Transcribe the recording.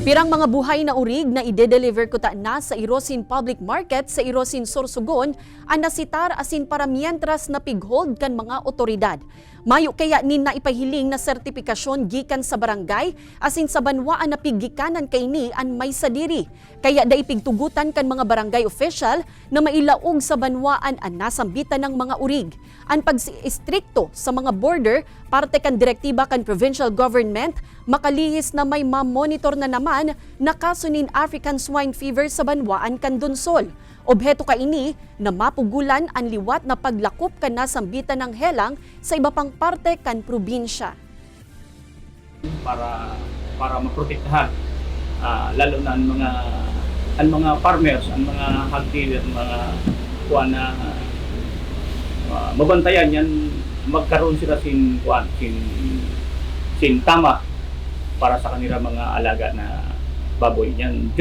Pirang mga buhay na urig na ide-deliver ko ta na sa Irosin Public Market sa Irosin Sorsogon ang nasitar asin para mientras na pighold kan mga otoridad. Mayo kaya nin na ipahiling na sertipikasyon gikan sa barangay asin sa banwaan na piggikanan kay ni an may sadiri. Kaya da ipigtugutan kan mga barangay official na mailaog sa banwaan ang nasambitan ng mga urig. Ang pag-istrikto sa mga border parte kan direktiba kan provincial government makalihis na may ma-monitor na naman na kaso nin African swine fever sa banwaan kan Donsol. Obheto ka ini na mapugulan ang liwat na paglakop kan nasambitan ng helang sa iba pang parte kan probinsya. Para maprotektahan lalo na ang mga farmers, ang mga hog dealer, mga kuan na mabantayan yan, magkaroon sila sin tama para sa kanila mga alaga na baboy yan.